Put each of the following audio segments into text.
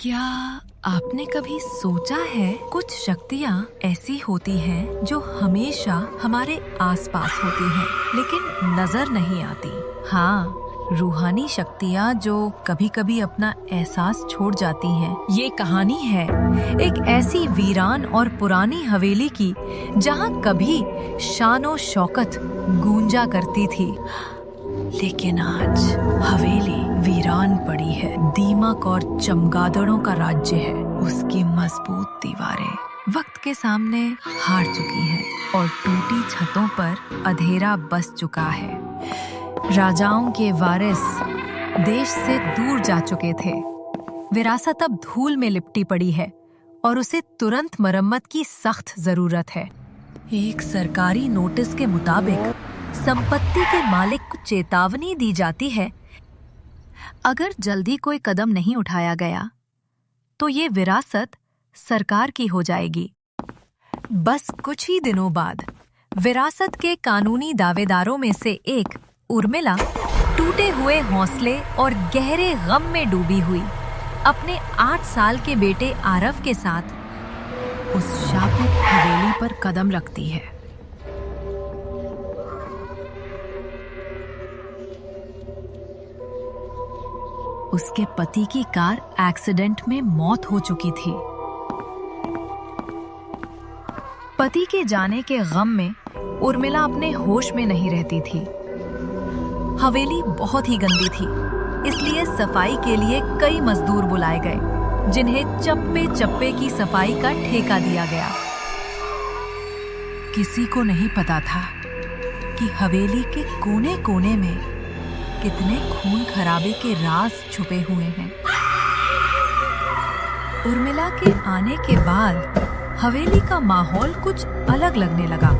क्या आपने कभी सोचा है कुछ शक्तियाँ ऐसी होती हैं जो हमेशा हमारे आसपास होती हैं लेकिन नजर नहीं आती। हाँ, रूहानी शक्तियाँ जो कभी-कभी अपना एहसास छोड़ जाती हैं। ये कहानी है एक ऐसी वीरान और पुरानी हवेली की जहाँ कभी शानो शौकत गूंजा करती थी, लेकिन आज हवेली वीरान पड़ी है। दीमक और चमगादड़ों का राज्य है। उसकी मजबूत दीवारें वक्त के सामने हार चुकी हैं और टूटी छतों पर अंधेरा बस चुका है। राजाओं के वारिस देश से दूर जा चुके थे। विरासत अब धूल में लिपटी पड़ी है और उसे तुरंत मरम्मत की सख्त जरूरत है। एक सरकारी नोटिस के मुताबिक संपत्ति के मालिक को चेतावनी दी जाती है, अगर जल्दी कोई कदम नहीं उठाया गया तो ये विरासत सरकार की हो जाएगी। बस कुछ ही दिनों बाद विरासत के कानूनी दावेदारों में से एक उर्मिला टूटे हुए हौसले और गहरे गम में डूबी हुई अपने 8 साल के बेटे आरव के साथ उस शापित हवेली पर कदम रखती है। उसके पति की कार एक्सीडेंट में मौत हो चुकी थी। पति के जाने के गम में उर्मिला अपने होश में नहीं रहती थी। हवेली बहुत ही गंदी थी, इसलिए सफाई के लिए कई मजदूर बुलाए गए, जिन्हें चप्पे चप्पे की सफाई का ठेका दिया गया। किसी को नहीं पता था कि हवेली के कोने-कोने में कितने खून खराबे के राज छुपे हुए हैं। उर्मिला के आने के बाद हवेली का माहौल कुछ अलग लगने लगा,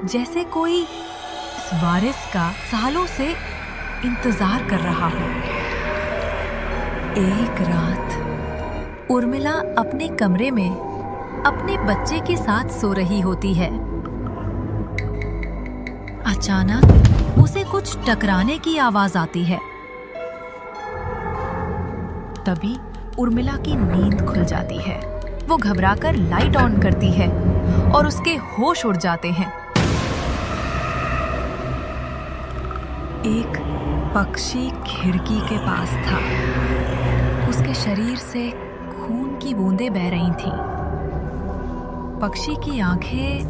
जैसे कोई इस वारिस का सालों से इंतजार कर रहा हो। एक रात उर्मिला अपने कमरे में अपने बच्चे के साथ सो रही होती है। अचानक उसे कुछ टकराने की आवाज आती है। तभी उर्मिला की नींद खुल जाती है। वो घबराकर लाइट ऑन करती है और उसके होश उड़ जाते हैं। एक पक्षी खिड़की के पास था। उसके शरीर से खून की बूंदें बह रही थीं। पक्षी की आंखें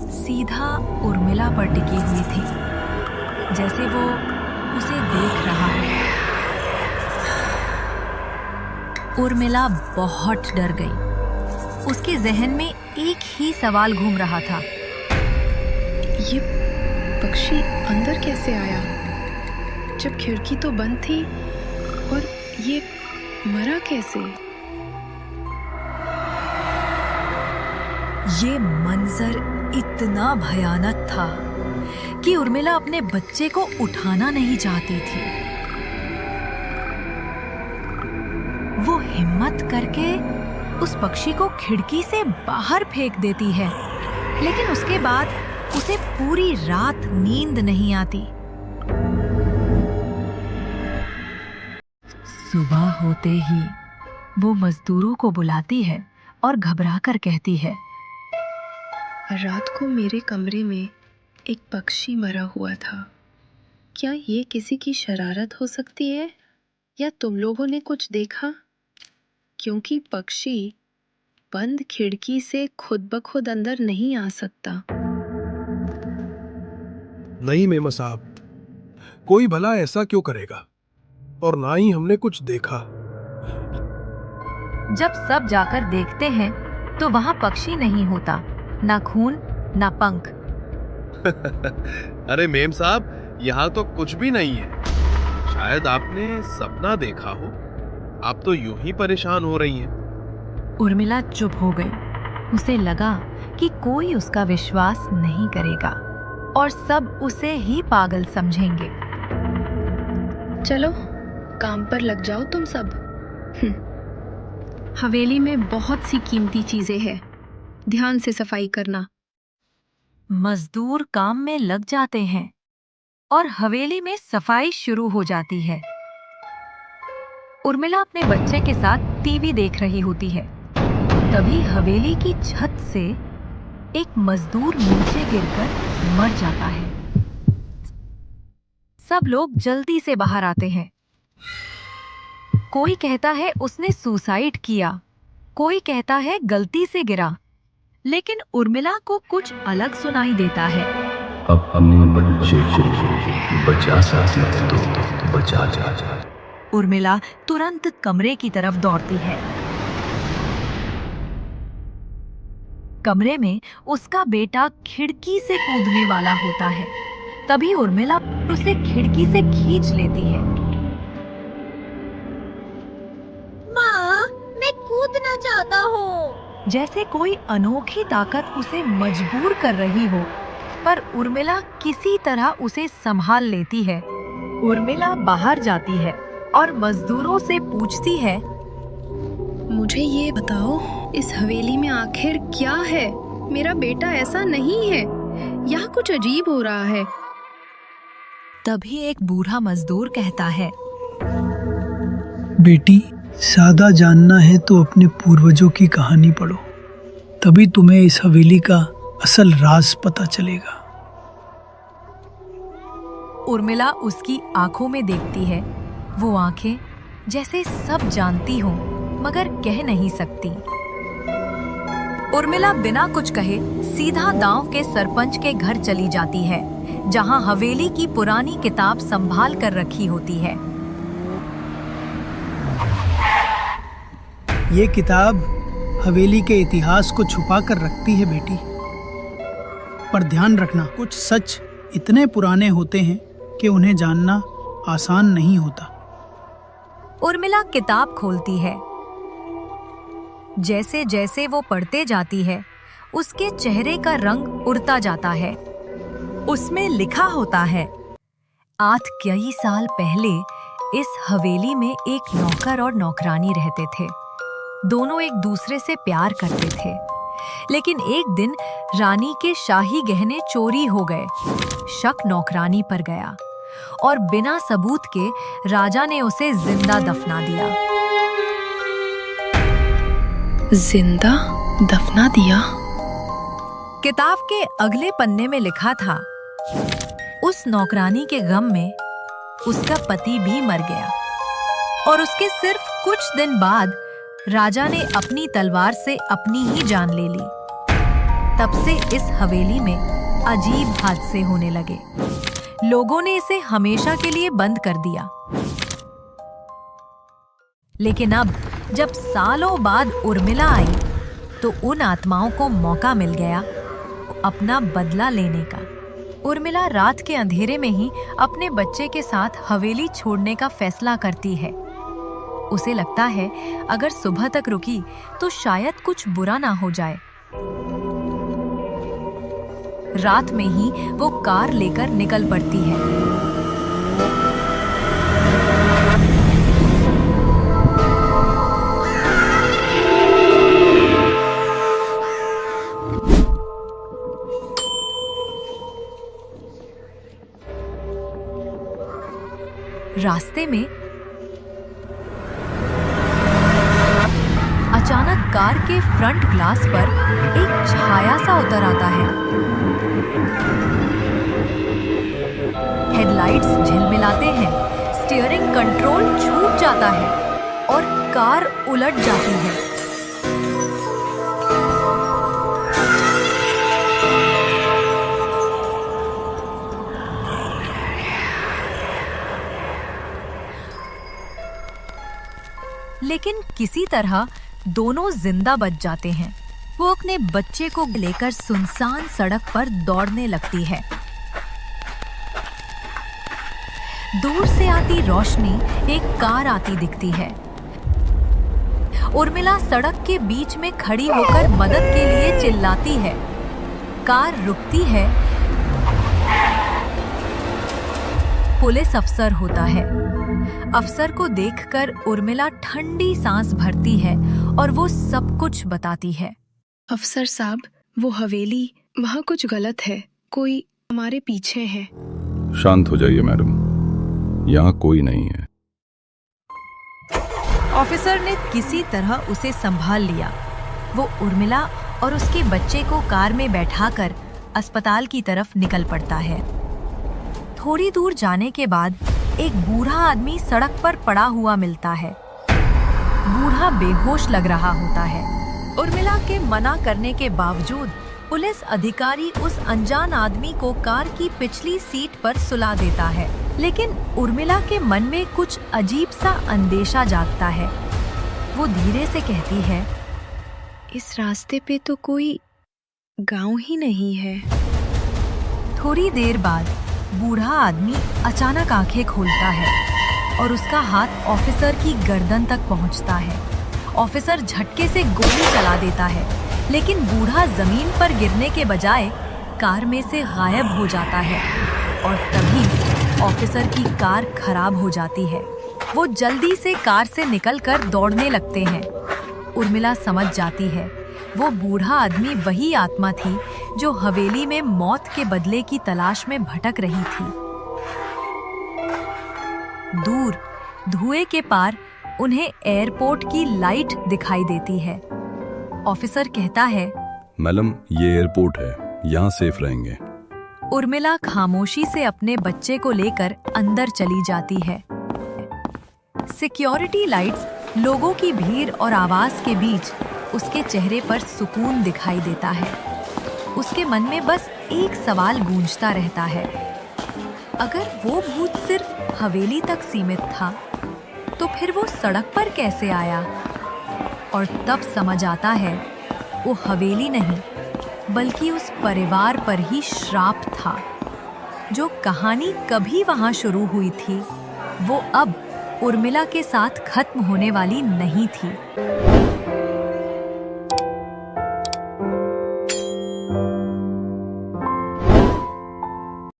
सीधा उर्मिला पर टिकी हुई थी, जैसे वो उसे देख रहा है। उर्मिला बहुत डर गई। उसके जहन में एक ही सवाल घूम रहा था। ये पक्षी अंदर कैसे आया, जब खिड़की तो बंद थी, और ये मरा कैसे? ये मंजर इतना भयानक था कि उर्मिला अपने बच्चे को उठाना नहीं चाहती थी। वो हिम्मत करके उस पक्षी को खिड़की से बाहर फेंक देती है, लेकिन उसके बाद उसे पूरी रात नींद नहीं आती। सुबह होते ही वो मजदूरों को बुलाती है और घबराकर कहती है, रात को मेरे कमरे में एक पक्षी मरा हुआ था। क्या ये किसी की शरारत हो सकती है, या तुम लोगों ने कुछ देखा? क्योंकि पक्षी बंद खिड़की से खुद ब खुद अंदर नहीं आ सकता। नहीं मेम साहब, कोई भला ऐसा क्यों करेगा, और ना ही हमने कुछ देखा। जब सब जाकर देखते हैं तो वहां पक्षी नहीं होता, ना खून ना पंख। अरे मेम साहब, यहाँ तो कुछ भी नहीं है। शायद आपने सपना देखा हो। आप तो यूं ही परेशान हो रही हैं। उर्मिला चुप हो गई। उसे लगा कि कोई उसका विश्वास नहीं करेगा और सब उसे ही पागल समझेंगे। चलो काम पर लग जाओ तुम सब। हवेली में बहुत सी कीमती चीजें हैं, ध्यान से सफाई करना। मजदूर काम में लग जाते हैं और हवेली में सफाई शुरू हो जाती है। उर्मिला अपने बच्चे के साथ टीवी देख रही होती है। तभी हवेली की छत से एक मजदूर नीचे गिरकर मर जाता है। सब लोग जल्दी से बाहर आते हैं। कोई कहता है उसने सुसाइड किया, कोई कहता है गलती से गिरा, लेकिन उर्मिला को कुछ अलग सुनाई देता है। अपने बच्चे को बचा सकती है तो बचा जा। उर्मिला तुरंत कमरे की तरफ दौड़ती है। कमरे में उसका बेटा खिड़की से कूदने वाला होता है। तभी उर्मिला उसे खिड़की से खींच लेती है। माँ, मैं कूदना चाहता हूँ। जैसे कोई अनोखी ताकत उसे मजबूर कर रही हो, पर उर्मिला किसी तरह उसे संभाल लेती है। उर्मिला बाहर जाती है और मजदूरों से पूछती है, मुझे ये बताओ, इस हवेली में आखिर क्या है? मेरा बेटा ऐसा नहीं है, यहाँ कुछ अजीब हो रहा है। तभी एक बूढ़ा मजदूर कहता है, बेटी, सादा जानना है तो अपने पूर्वजों की कहानी पढ़ो, तभी तुम्हें इस हवेली का असल राज पता चलेगा। उर्मिला उसकी आंखों में देखती है। वो आंखें जैसे सब जानती हो मगर कह नहीं सकती। उर्मिला बिना कुछ कहे सीधा गांव के सरपंच के घर चली जाती है, जहां हवेली की पुरानी किताब संभाल कर रखी होती है। ये किताब हवेली के इतिहास को छुपा कर रखती है बेटी, पर ध्यान रखना, कुछ सच इतने पुराने होते हैं कि उन्हें जानना आसान नहीं होता। उर्मिला किताब खोलती है। जैसे जैसे वो पढ़ते जाती है, उसके चेहरे का रंग उड़ता जाता है। उसमें लिखा होता है, आज कई साल पहले इस हवेली में एक नौकर और नौकरानी रहते थे। दोनों एक दूसरे से प्यार करते थे, लेकिन एक दिन रानी के शाही गहने चोरी हो गए। शक नौकरानी पर गया और बिना सबूत के राजा ने उसे जिंदा दफना दिया। जिंदा दफना दिया? किताब के अगले पन्ने में लिखा था, उस नौकरानी के गम में उसका पति भी मर गया और उसके सिर्फ कुछ दिन बाद राजा ने अपनी तलवार से अपनी ही जान ले ली। तब से इस हवेली में अजीब हादसे होने लगे। लोगों ने इसे हमेशा के लिए बंद कर दिया। लेकिन अब जब सालों बाद उर्मिला आई, तो उन आत्माओं को मौका मिल गया अपना बदला लेने का। उर्मिला रात के अंधेरे में ही अपने बच्चे के साथ हवेली छोड़ने का फैसला करती है। उसे लगता है अगर सुबह तक रुकी तो शायद कुछ बुरा ना हो जाए। रात में ही वो कार लेकर निकल पड़ती है। रास्ते में अचानक कार के फ्रंट ग्लास पर एक छाया सा उतर आता है। हेडलाइट्स झिलमिलाते हैं, स्टीयरिंग कंट्रोल छूट जाता है और कार उलट जाती है। लेकिन किसी तरह दोनों जिंदा बच जाते हैं। वो अपने बच्चे को लेकर सुनसान सड़क पर दौड़ने लगती है। दूर से आती रोशनी एक कार आती दिखती है। उर्मिला सड़क के बीच में खड़ी होकर मदद के लिए चिल्लाती है। कार रुकती है। पुलिस अफसर होता है। अफसर को देखकर उर्मिला ठंडी सांस भरती है और वो सब कुछ बताती है। अफसर साहब, वो हवेली, वहाँ कुछ गलत है। कोई हमारे पीछे है। शांत हो जाइए मैडम, यहाँ कोई नहीं है। ऑफिसर ने किसी तरह उसे संभाल लिया। वो उर्मिला और उसके बच्चे को कार में बैठाकर अस्पताल की तरफ निकल पड़ता है। थोड़ी दूर जाने के बाद एक बूढ़ा आदमी सड़क पर पड़ा हुआ मिलता है। बूढ़ा बेहोश लग रहा होता है। उर्मिला के मना करने के बावजूद पुलिस अधिकारी उस अनजान आदमी को कार की पिछली सीट पर सुला देता है। लेकिन उर्मिला के मन में कुछ अजीब सा अंदेशा जागता है। वो धीरे से कहती है, इस रास्ते पे तो कोई गांव ही नहीं है। थोड़ी देर बाद बूढ़ा आदमी अचानक आंखें खोलता है और उसका हाथ ऑफिसर की गर्दन तक पहुंचता है। ऑफिसर झटके से गोली चला देता है, लेकिन बूढ़ा जमीन पर गिरने के बजाय कार में से गायब हो जाता है और तभी ऑफिसर की कार खराब हो जाती है। वो जल्दी से कार से निकलकर दौड़ने लगते हैं। उर्मिला समझ जाती है वो बूढ़ा आदमी वही आत्मा थी जो हवेली में मौत के बदले की तलाश में भटक रही थी। दूर धुएं के पार उन्हें एयरपोर्ट की लाइट दिखाई देती है। ऑफिसर कहता है, मैडम ये एयरपोर्ट है, यहाँ सेफ रहेंगे। उर्मिला खामोशी से अपने बच्चे को लेकर अंदर चली जाती है। सिक्योरिटी लाइट्स, लोगों की भीड़ और आवाज के बीच उसके चेहरे पर सुकून दिखाई देता है। उसके मन में बस एक सवाल गूंजता रहता है, अगर वो भूत सिर्फ हवेली तक सीमित था तो फिर वो सड़क पर कैसे आया? और तब समझ आता है वो हवेली नहीं बल्कि उस परिवार पर ही श्राप था। जो कहानी कभी वहां शुरू हुई थी वो अब उर्मिला के साथ खत्म होने वाली नहीं थी।